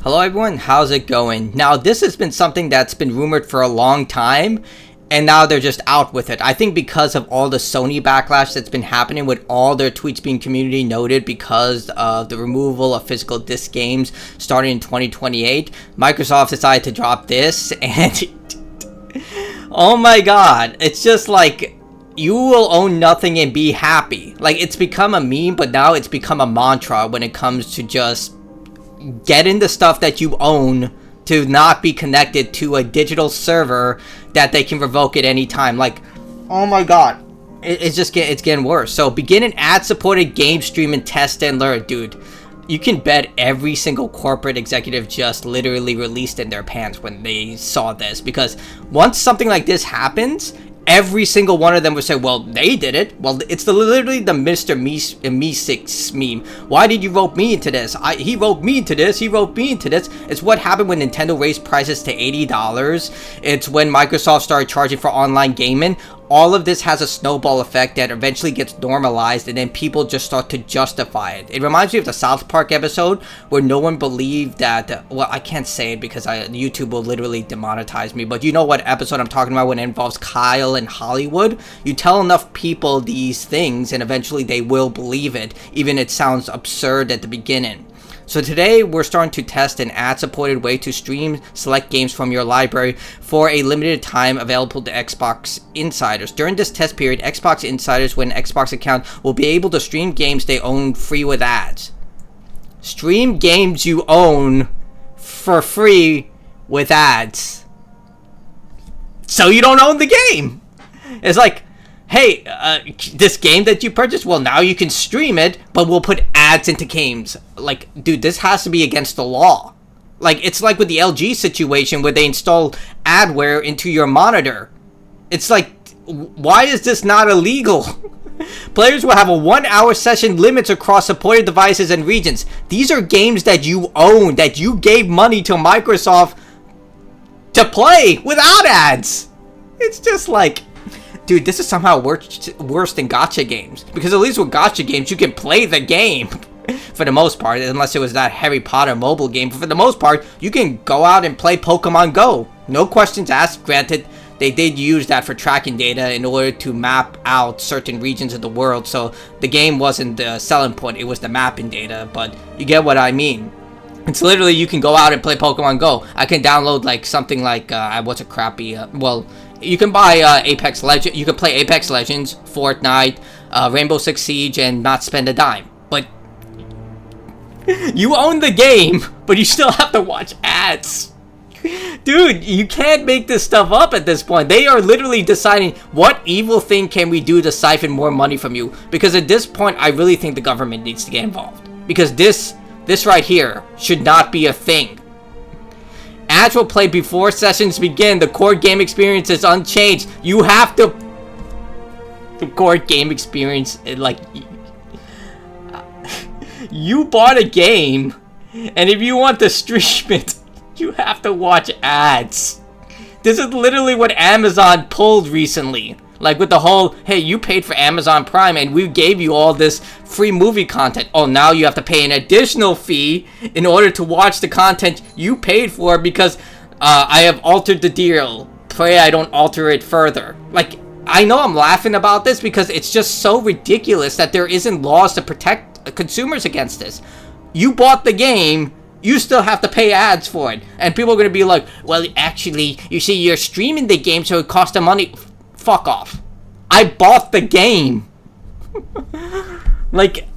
Hello everyone, how's it going? Now this has been something that's been rumored for a long time, and now they're just out with it. I think because of all the Sony backlash that's been happening with all their tweets being community noted because of the removal of physical disc games starting in 2028, Microsoft decided to drop this, and oh my god, it's just like, you will own nothing and be happy. Like, it's become a meme, but now it's become a mantra when it comes to just getting the stuff that you own to not be connected to a digital server that they can revoke at any time. Like, oh my god, it's getting worse. So begin an ad-supported game stream and test and learn. Dude, you can bet every single corporate executive just literally released in their pants when they saw this, because once something like this happens, every single one of them would say, well, they did it. Well, it's literally the Mr. Meeseeks meme. Why did you rope me into this? He roped me into this. He roped me into this. It's what happened when Nintendo raised prices to $80. It's when Microsoft started charging for online gaming. All of this has a snowball effect that eventually gets normalized, and then people just start to justify it. It reminds me of the South Park episode where no one believed that, well, I can't say it because YouTube will literally demonetize me, but you know what episode I'm talking about when it involves Kyle and Hollywood? You tell enough people these things and eventually they will believe it, even if it sounds absurd at the beginning. So today we're starting to test an ad-supported way to stream select games from your library for a limited time, available to Xbox insiders. During this test period, Xbox insiders with an Xbox account will be able to stream games they own free with ads. Stream games you own for free with ads. So you don't own the game. It's like, hey, this game that you purchased, well, now you can stream it, but we'll put ads into games. Like, dude, this has to be against the law. Like, it's like with the LG situation where they install adware into your monitor. It's like, why is this not illegal? Players will have a 1-hour session limits across supported devices and regions. These are games that you own, that you gave money to Microsoft to play without ads. It's just like, dude, this is somehow worse than gacha games. Because at least with gacha games, you can play the game. For the most part, unless it was that Harry Potter mobile game. But for the most part, you can go out and play Pokemon Go. No questions asked. Granted, they did use that for tracking data in order to map out certain regions of the world. So the game wasn't the selling point. It was the mapping data. But you get what I mean. It's literally, you can go out and play Pokemon Go. I can download like something like, what's a crappy, well, you can buy Apex Legends. You can play Apex Legends, Fortnite, Rainbow Six Siege, and not spend a dime. But you own the game, but you still have to watch ads. Dude, you can't make this stuff up at this point. They are literally deciding what evil thing can we do to siphon more money from you. Because at this point, I really think the government needs to get involved. Because this right here should not be a thing. Ads will play before sessions begin. The core game experience is unchanged. You have to... The core game experience, like... You bought a game, and if you want to stream it, you have to watch ads. This is literally what Amazon pulled recently. Like with the whole, hey, you paid for Amazon Prime and we gave you all this free movie content. Oh, now you have to pay an additional fee in order to watch the content you paid for because I have altered the deal. Pray I don't alter it further. Like, I know I'm laughing about this because it's just so ridiculous that there isn't laws to protect consumers against this. You bought the game, you still have to pay ads for it. And people are going to be like, well, actually, you see, you're streaming the game, so it costs them money. Fuck off. I bought the game. Like,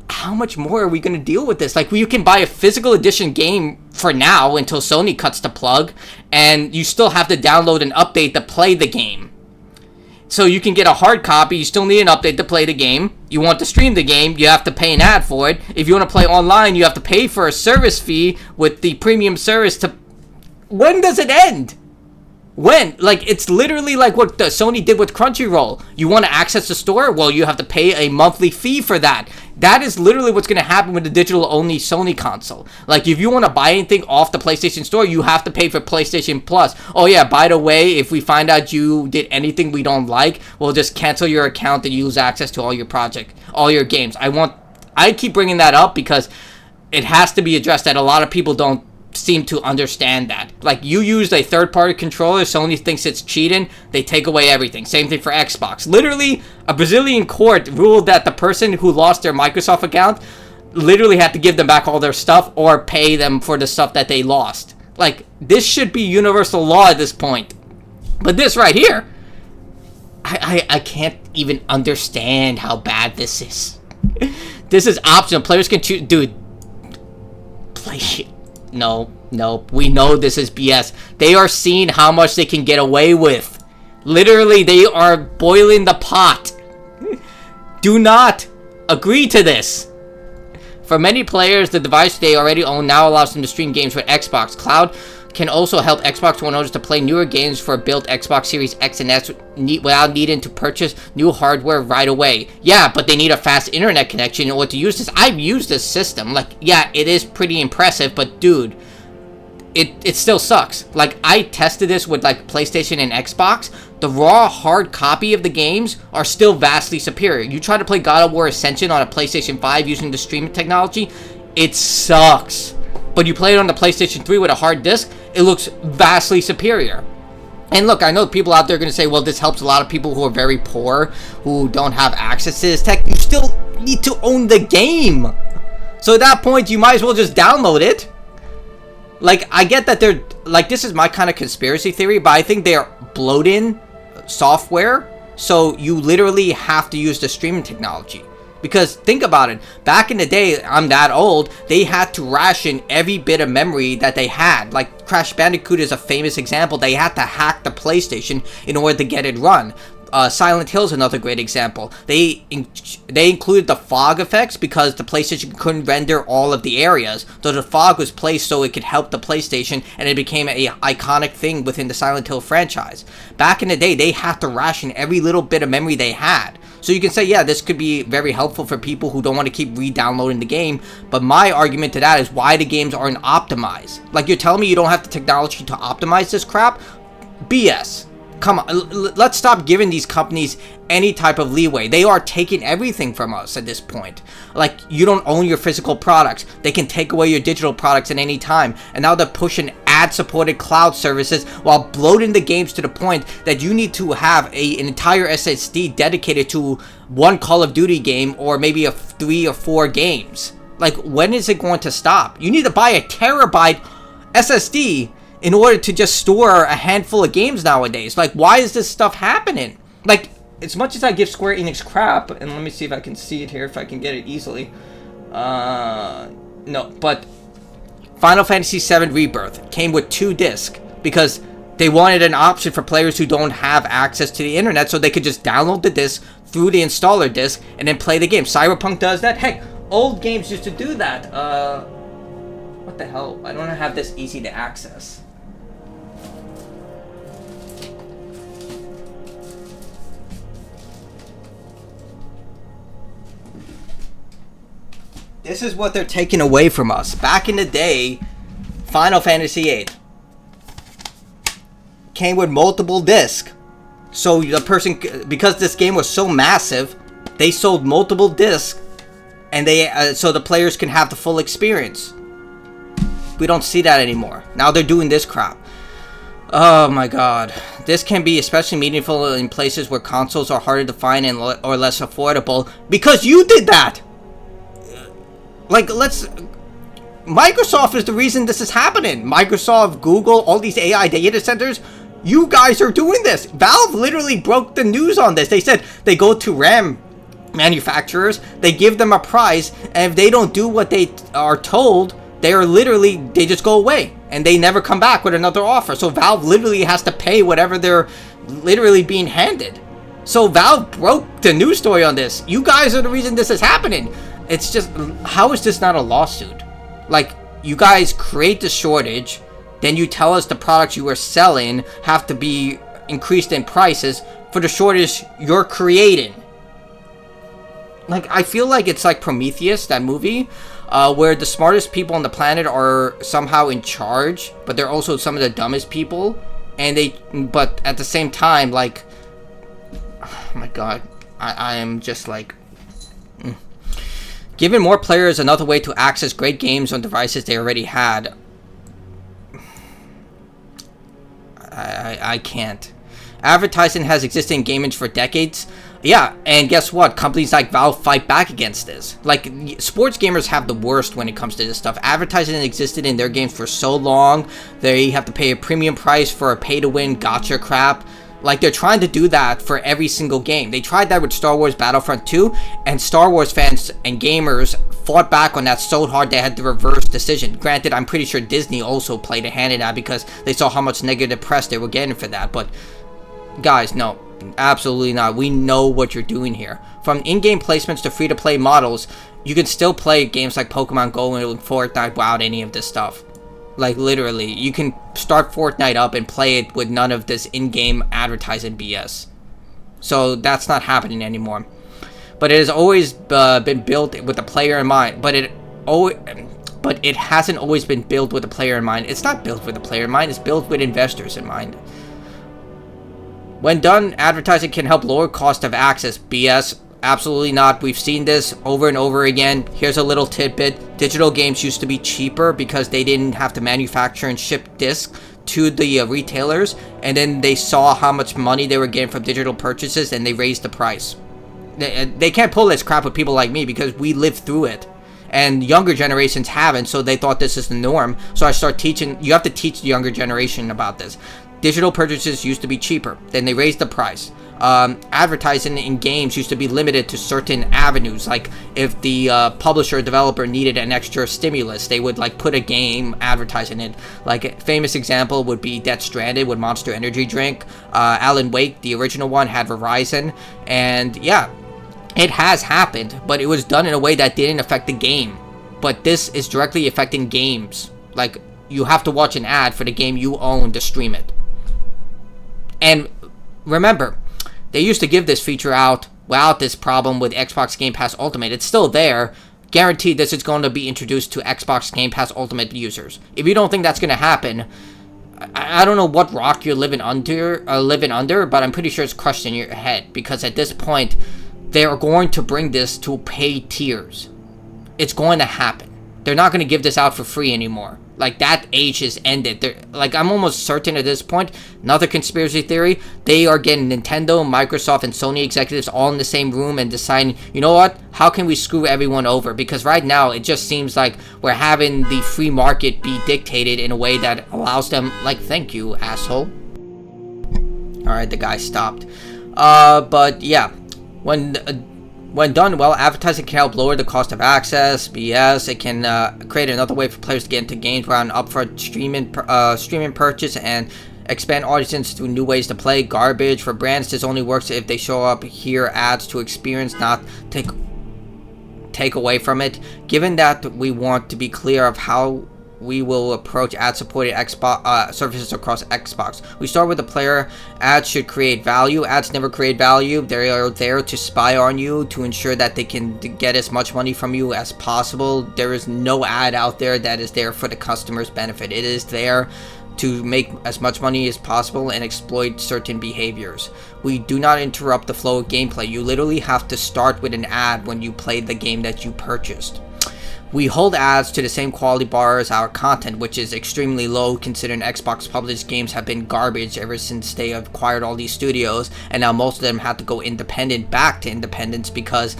how much more are we going to deal with this? Like, you can buy a physical edition game for now until Sony cuts the plug, and you still have to download an update to play the game. So you can get a hard copy, you still need an update to play the game. You want to stream the game, you have to pay an ad for it. If you want to play online, you have to pay for a service fee with the premium service to... When does it end? When? Like, it's literally like what Sony did with Crunchyroll. You want to access the store? Well, you have to pay a monthly fee for that. That is literally what's going to happen with the digital-only Sony console. Like, if you want to buy anything off the PlayStation Store, you have to pay for PlayStation Plus. Oh, yeah, by the way, if we find out you did anything we don't like, we'll just cancel your account and you lose access to all your games. I keep bringing that up because it has to be addressed that a lot of people don't seem to understand that. Like, you used a third-party controller, Sony thinks it's cheating, they take away everything. Same thing for Xbox. Literally, a Brazilian court ruled that the person who lost their Microsoft account literally had to give them back all their stuff or pay them for the stuff that they lost. Like, this should be universal law at this point. But this right here, I can't even understand how bad this is. This is optional. Players can choose. Dude, play shit. No, we know this is BS. They are seeing how much they can get away with. Literally, they are boiling the pot. Do not agree to this. For many players, the device they already own now allows them to stream games with Xbox. Cloud can also help Xbox One owners to play newer games for built Xbox Series X and S without needing to purchase new hardware right away. Yeah, but they need a fast internet connection in order to use this. I've used this system. Like, yeah, it is pretty impressive, but dude, it still sucks. Like, I tested this with like PlayStation and Xbox. The raw hard copy of the games are still vastly superior. You try to play God of War Ascension on a PlayStation 5 using the streaming technology, it sucks. But you play it on the PlayStation 3 with a hard disk, it looks vastly superior. And look, I know people out there are going to say, well, this helps a lot of people who are very poor, who don't have access to this tech. You still need to own the game. So at that point, you might as well just download it. Like, I get that they're, like, this is my kind of conspiracy theory, but I think they are bloating software. So you literally have to use the streaming technology. Because think about it, back in the day, I'm that old, they had to ration every bit of memory that they had. Like, Crash Bandicoot is a famous example. They had to hack the PlayStation in order to get it run. Silent Hill is another great example. They included the fog effects because the PlayStation couldn't render all of the areas. So the fog was placed so it could help the PlayStation, and it became an iconic thing within the Silent Hill franchise. Back in the day, they had to ration every little bit of memory they had. So you can say, yeah, this could be very helpful for people who don't want to keep re-downloading the game. But my argument to that is why the games aren't optimized. Like, you're telling me you don't have the technology to optimize this crap? BS. Come on, let's stop giving these companies any type of leeway. They are taking everything from us at this point. Like, you don't own your physical products. They can take away your digital products at any time. And now they're pushing ad-supported cloud services while bloating the games to the point that you need to have an entire SSD dedicated to one Call of Duty game or maybe 3 or 4 games. Like, when is it going to stop? You need to buy a terabyte SSD in order to just store a handful of games nowadays. Like, why is this stuff happening? Like, as much as I give Square Enix crap, and let me see if I can see it here, if I can get it easily. No, but Final Fantasy VII Rebirth came with 2 discs because they wanted an option for players who don't have access to the internet, so they could just download the disc through the installer disc and then play the game. Cyberpunk does that. Heck, old games used to do that. What the hell? I don't have this easy to access. This is what they're taking away from us. Back in the day, Final Fantasy VIII came with multiple discs. So the person, because this game was so massive, they sold multiple discs, and so the players can have the full experience. We don't see that anymore. Now they're doing this crap. Oh my god. This can be especially meaningful in places where consoles are harder to find and or less affordable. Because you did that! Like, Microsoft is the reason this is happening. Microsoft, Google, all these AI data centers, you guys are doing this. Valve literally broke the news on this. They said they go to RAM manufacturers, they give them a price, and if they don't do what they are told, they just go away. And they never come back with another offer. So Valve literally has to pay whatever they're literally being handed. So Valve broke the news story on this. You guys are the reason this is happening. It's just, how is this not a lawsuit? Like, you guys create the shortage, then you tell us the products you are selling have to be increased in prices for the shortage you're creating. Like, I feel like it's like Prometheus, that movie, where the smartest people on the planet are somehow in charge, but they're also some of the dumbest people, but at the same time, like, oh my god, I am just like, Giving more players another way to access great games on devices they already had. I can't. Advertising has existed in gaming for decades. Yeah, and guess what? Companies like Valve fight back against this. Like, sports gamers have the worst when it comes to this stuff. Advertising existed in their games for so long. They have to pay a premium price for a pay-to-win gotcha crap. Like, they're trying to do that for every single game. They tried that with Star Wars Battlefront 2, and Star Wars fans and gamers fought back on that so hard they had to reverse decision. Granted, I'm pretty sure Disney also played a hand in that because they saw how much negative press they were getting for that, but guys, no, absolutely not. We know what you're doing here. From in-game placements to free-to-play models, you can still play games like Pokemon Go and Fortnite without any of this stuff. Like, literally, you can start Fortnite up and play it with none of this in-game advertising BS. So that's not happening anymore. But it has always been built with the player in mind. But it hasn't always been built with the player in mind. It's not built with the player in mind. It's built with investors in mind. When done, advertising can help lower cost of access. BS. Absolutely not. We've seen this over and over again. Here's a little tidbit. Digital games used to be cheaper because they didn't have to manufacture and ship discs to the retailers. And then they saw how much money they were getting from digital purchases and they raised the price. They can't pull this crap with people like me because we lived through it. And younger generations haven't, so they thought this is the norm. So I start teaching. You have to teach the younger generation about this. Digital purchases used to be cheaper. Then they raised the price. Advertising in games used to be limited to certain avenues. Like if the publisher or developer needed an extra stimulus, they would like put a game advertising it. Like a famous example would be Death Stranded with Monster Energy drink. Alan Wake, the original one, had Verizon. And yeah, it has happened, but it was done in a way that didn't affect the game. But this is directly affecting games. Like you have to watch an ad for the game you own to stream it. And remember, they used to give this feature out without this problem with Xbox Game Pass Ultimate. It's still there. Guaranteed this is going to be introduced to Xbox Game Pass Ultimate users. If you don't think that's going to happen, I don't know what rock you're living under, but I'm pretty sure it's crushed in your head. Because at this point, they are going to bring this to paid tiers. It's going to happen. They're not going to give this out for free anymore. Like, that age is ended. Like, I'm almost certain at this point, another conspiracy theory, they are getting Nintendo, Microsoft, and Sony executives all in the same room and deciding, you know what, how can we screw everyone over? Because right now, it just seems like we're having the free market be dictated in a way that allows them, like, thank you, asshole. Alright, the guy stopped. But, yeah, when done well, advertising can help lower the cost of access, BS. It can create another way for players to get into games without an upfront streaming purchase and expand audiences through new ways to play. Garbage. For brands, this only works if they show up here ads to experience, not take away from it. Given that we want to be clear of how we will approach ad-supported Xbox services across Xbox. We start with the player. Ads should create value. Ads never create value. They are there to spy on you, to ensure that they can get as much money from you as possible. There is no ad out there that is there for the customer's benefit. It is there to make as much money as possible and exploit certain behaviors. We do not interrupt the flow of gameplay. You literally have to start with an ad when you play the game that you purchased. We hold ads to the same quality bar as our content, which is extremely low considering Xbox published games have been garbage ever since they acquired all these studios, and now most of them have to go independent, back to independence, because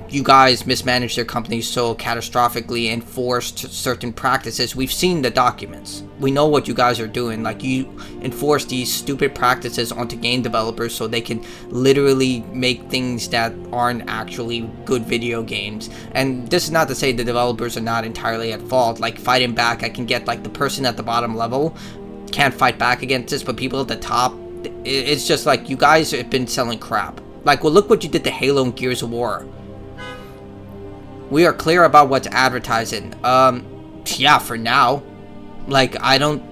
you guys mismanaged their companies so catastrophically and forced certain practices. We've seen the documents. We know what you guys are doing. Like, you enforce these stupid practices onto game developers so they can literally make things that aren't actually good video games. And this is not to say the developers are not entirely at fault. Like, fighting back, I can get, like, the person at the bottom level can't fight back against this, but people at the top, it's just like, you guys have been selling crap. Like, well, look what you did to Halo and Gears of War. We are clear about what's advertising. Yeah, for now. Like, I don't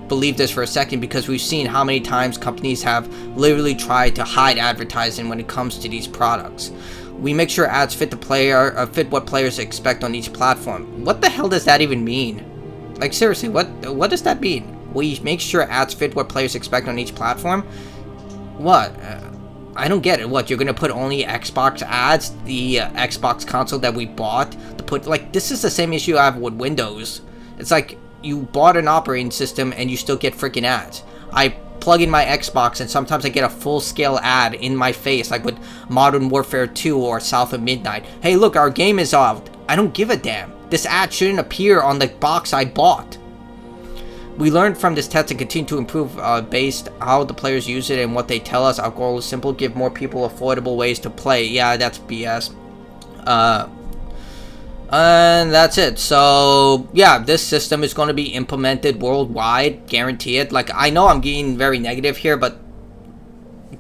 believe this for a second, because we've seen how many times companies have literally tried to hide advertising when it comes to these products. We make sure ads fit the player, fit what players expect on each platform. What the hell does that even mean? Like, seriously, what does that mean? We make sure ads fit what players expect on each platform? What? I don't get it. What, you're gonna put only Xbox ads? The Xbox console that we bought to put, like, this is the same issue I have with Windows. It's like, you bought an operating system and you still get freaking ads. I plug in my Xbox and sometimes I get a full-scale ad in my face, like with Modern Warfare 2 or South of Midnight. Hey, look, our game is out. I don't give a damn. This ad shouldn't appear on the box I bought. We learned from this test and continue to improve based how the players use it and what they tell us. Our goal is simple: give more people affordable ways to play. Yeah, that's BS. And that's it. So yeah, this system is going to be implemented worldwide, guarantee it. Like, I know I'm getting very negative here, but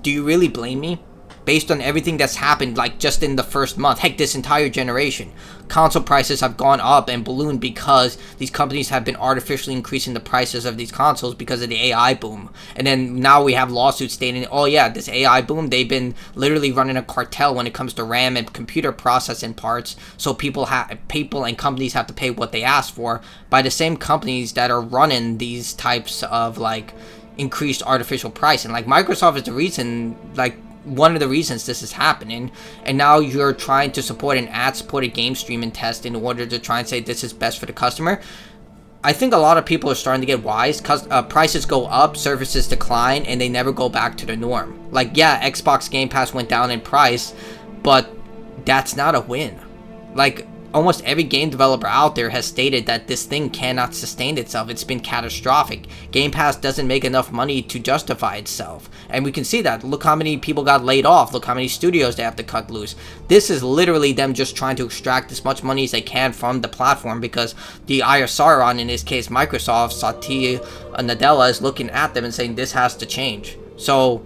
do you really blame me? Based on everything that's happened, like just in the first month, heck, this entire generation, console prices have gone up and ballooned because these companies have been artificially increasing the prices of these consoles because of the AI boom. And then now we have lawsuits stating, oh yeah, this AI boom, they've been literally running a cartel when it comes to RAM and computer processing parts. So people and companies have to pay what they ask for by the same companies that are running these types of like increased artificial pricing. Like Microsoft is the reason, like one of the reasons this is happening, and now you're trying to support an ad-supported game streaming test in order to try and say this is best for the customer. I think a lot of people are starting to get wise. Prices go up, services decline, and they never go back to the norm. Like, yeah, Xbox Game Pass went down in price, but that's not a win. Like, almost every game developer out there has stated that this thing cannot sustain itself. It's been catastrophic. Game Pass doesn't make enough money to justify itself. And we can see that. Look how many people got laid off. Look how many studios they have to cut loose. This is literally them just trying to extract as much money as they can from the platform, because the ISR, in this case Microsoft, Satya Nadella, is looking at them and saying this has to change. So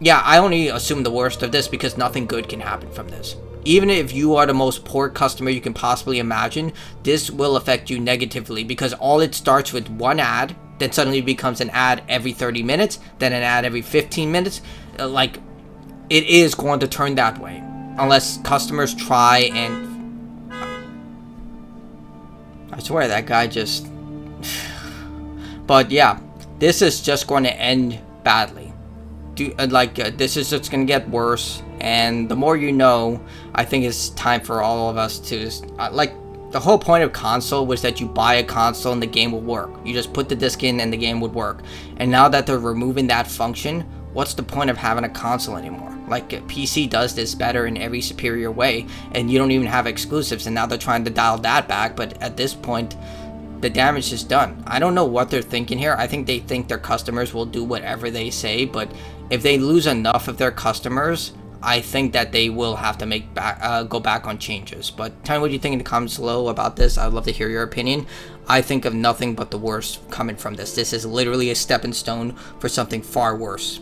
yeah, I only assume the worst of this because nothing good can happen from this. Even if you are the most poor customer you can possibly imagine, this will affect you negatively, because all it starts with one ad, then suddenly becomes an ad every 30 minutes, then an ad every 15 minutes. Like, it is going to turn that way unless customers try and... I swear that guy just... But yeah, this is just going to end badly. This is just going to get worse. And the more you know, I think it's time for all of us to, the whole point of console was that you buy a console and the game will work. You just put the disc in and the game would work. And now that they're removing that function, what's the point of having a console anymore? Like, PC does this better in every superior way, and you don't even have exclusives, and now they're trying to dial that back, but at this point, the damage is done. I don't know what they're thinking here. I think they think their customers will do whatever they say, but if they lose enough of their customers, I think that they will have to go back on changes. But tell me what you think in the comments below about this. I'd love to hear your opinion. I think of nothing but the worst coming from this. This is literally a stepping stone for something far worse.